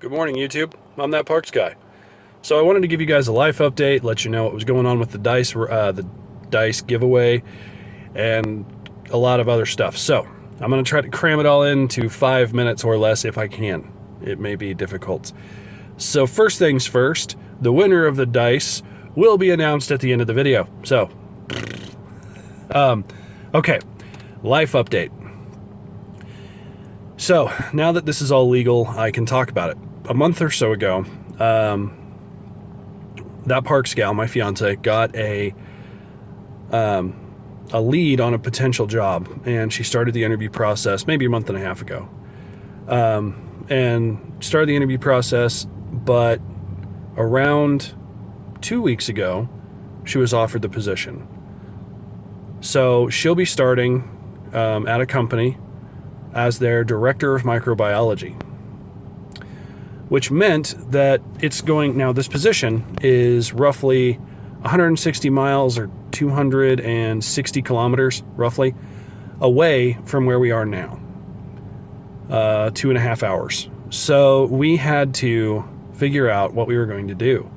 Good morning, YouTube. I'm that Parks guy. So I wanted to give you guys a life update, let you know what was going on with the dice giveaway, and a lot of other stuff. So I'm going to try to cram it all into 5 minutes or less if I can. It may be difficult. So first things first, the winner of the dice will be announced at the end of the video. So, okay, life update. So now that this is all legal, I can talk about it. A month or so ago, that Parks gal, my fiance, got a lead on a potential job, and she started the interview process maybe a month and a half ago. And started the interview process, but around 2 weeks ago, she was offered the position. So she'll be starting at a company as their director of microbiology, which meant that this position is roughly 160 miles or 260 kilometers roughly away from where we are now. 2.5 hours. So we had to figure out what we were going to do.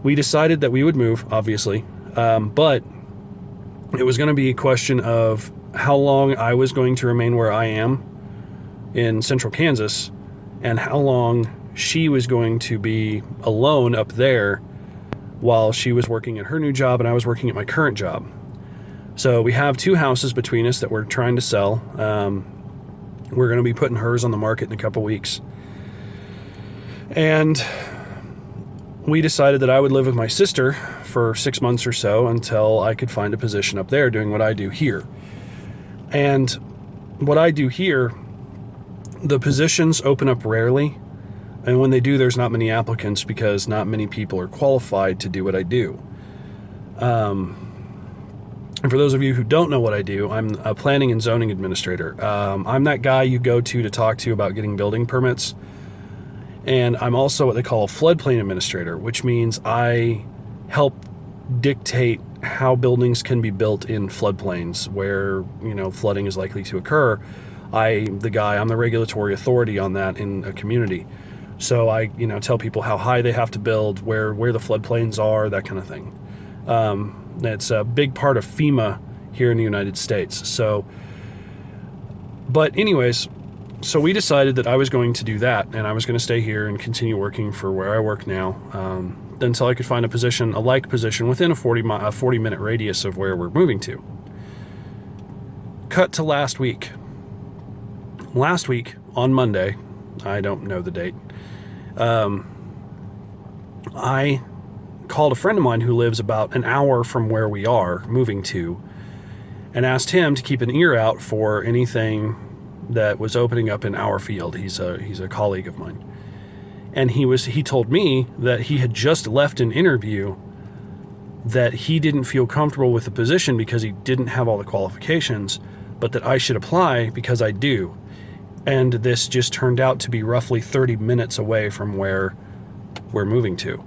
We decided that we would move, obviously, but it was going to be a question of how long I was going to remain where I am in central Kansas, and how long she was going to be alone up there while she was working at her new job and I was working at my current job. So we have 2 houses between us that we're trying to sell. We're going to be putting hers on the market in a couple weeks. And we decided that I would live with my sister for 6 months or so until I could find a position up there doing what I do here. And what I do here, the positions open up rarely, and when they do, there's not many applicants because not many people are qualified to do what I do. And for those of you who don't know what I do, I'm a planning and zoning administrator. I'm that guy you go to talk to about getting building permits, and I'm also what they call a floodplain administrator, which means I help dictate how buildings can be built in floodplains where, flooding is likely to occur. I'm the regulatory authority on that in a community. So I, tell people how high they have to build, where the floodplains are, that kind of thing. It's a big part of FEMA here in the United States. So we decided that I was going to do that, and I was going to stay here and continue working for where I work now, until I could find a like position within a 40-minute radius of where we're moving to. Cut to last week. Last week, on Monday, I don't know the date, I called a friend of mine who lives about an hour from where we are moving to and asked him to keep an ear out for anything that was opening up in our field. He's a colleague of mine. And he told me that he had just left an interview that he didn't feel comfortable with the position because he didn't have all the qualifications, but that I should apply because I do. And this just turned out to be roughly 30 minutes away from where we're moving to.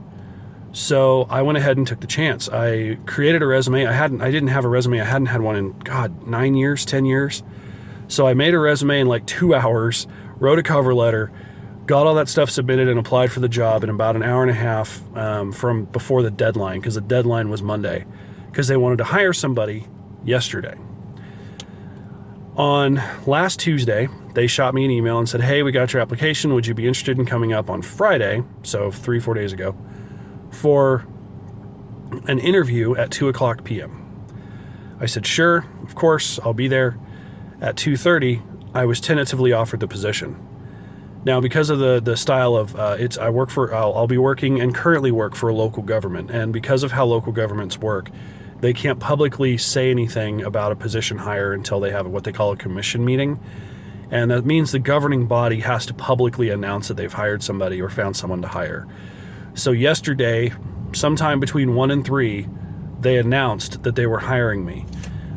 So I went ahead and took the chance. I created a resume. I didn't have a resume. I hadn't had one in, 9 years, 10 years. So I made a resume in like 2 hours, wrote a cover letter, got all that stuff submitted, and applied for the job in about an hour and a half from before the deadline, because the deadline was Monday, because they wanted to hire somebody yesterday. On last Tuesday, they shot me an email and said, "Hey, we got your application. Would you be interested in coming up on Friday," so 3-4 days ago, for an interview at 2:00 p.m. I said, "Sure, of course, I'll be there." At 2:30, I was tentatively offered the position. Now, because of the style of I'll be working and currently work for a local government, and because of how local governments work, they can't publicly say anything about a position hire until they have what they call a commission meeting. And that means the governing body has to publicly announce that they've hired somebody or found someone to hire. So yesterday, sometime between 1 and 3, they announced that they were hiring me.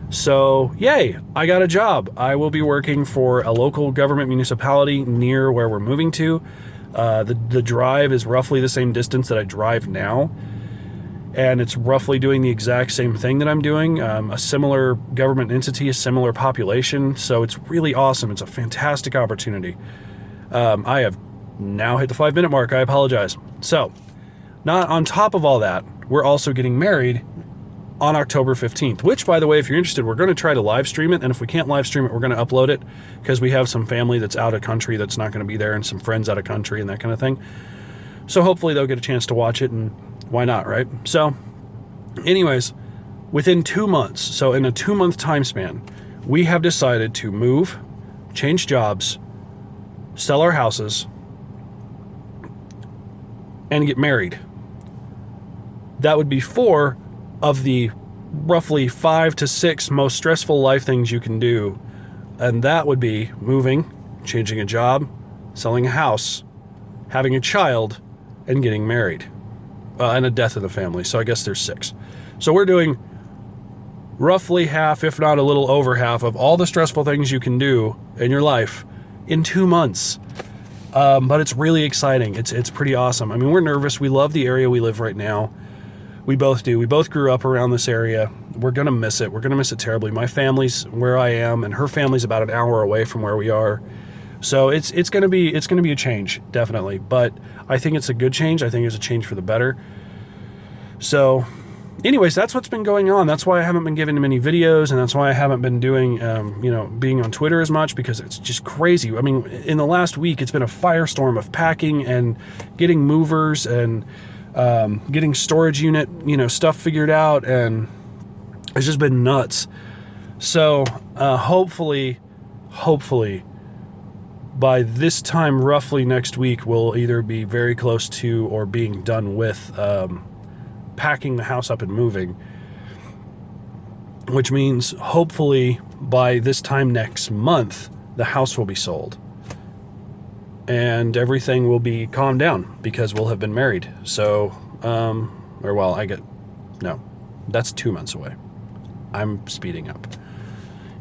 So, yay, I got a job. I will be working for a local government municipality near where we're moving to. The drive is roughly the same distance that I drive now. And it's roughly doing the exact same thing that I'm doing, a similar government entity, a similar population. So it's really awesome. It's a fantastic opportunity. I have Now hit the 5-minute mark. I apologize. So, not on top of all that, we're also getting married on October 15th, which, by the way, if you're interested, we're going to try to live stream it. And if we can't live stream it, we're going to upload it because we have some family that's out of country that's not going to be there and some friends out of country and that kind of thing. So hopefully they'll get a chance to watch it, and why not, right? So anyways, within 2 months, so in a 2-month time span, we have decided to move, change jobs, sell our houses, and get married. That would be 4 of the roughly 5 to 6 most stressful life things you can do. And that would be moving, changing a job, selling a house, having a child, and getting married. And a death in the family. So I guess there's 6. So we're doing roughly half, if not a little over half, of all the stressful things you can do in your life in 2 months. But it's really exciting. It's pretty awesome. I mean, we're nervous. We love the area we live right now. We both do. We both grew up around this area. We're going to miss it. We're going to miss it terribly. My family's where I am, and her family's about an hour away from where we are. So it's going to be a change, definitely. But I think it's a good change. I think it's a change for the better. So anyways, that's what's been going on. That's why I haven't been giving many videos, and that's why I haven't been doing, being on Twitter as much, because it's just crazy. I mean, in the last week, it's been a firestorm of packing and getting movers and getting storage unit, stuff figured out, and it's just been nuts. So hopefully, by this time, roughly next week, we'll either be very close to or being done with packing the house up and moving, which means hopefully by this time next month, the house will be sold and everything will be calmed down because we'll have been married. So, that's 2 months away. I'm speeding up.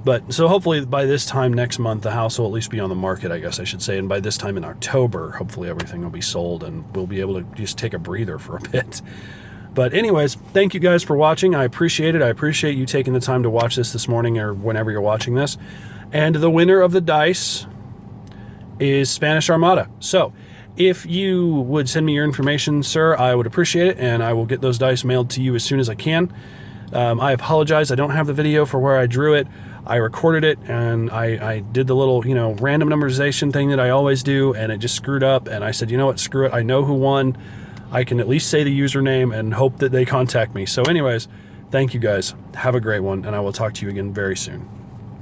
But so hopefully by this time next month, the house will at least be on the market, I guess I should say. And by this time in October, hopefully everything will be sold and we'll be able to just take a breather for a bit. But anyways, thank you guys for watching. I appreciate it. I appreciate you taking the time to watch this morning or whenever you're watching this. And the winner of the dice is Spanish Armada. So if you would send me your information, sir, I would appreciate it. And I will get those dice mailed to you as soon as I can. I apologize. I don't have the video for where I drew it. I recorded it and I did the little, random numerization thing that I always do, and it just screwed up. And I said, you know what, screw it. I know who won. I can at least say the username and hope that they contact me. So anyways, thank you guys. Have a great one, and I will talk to you again very soon.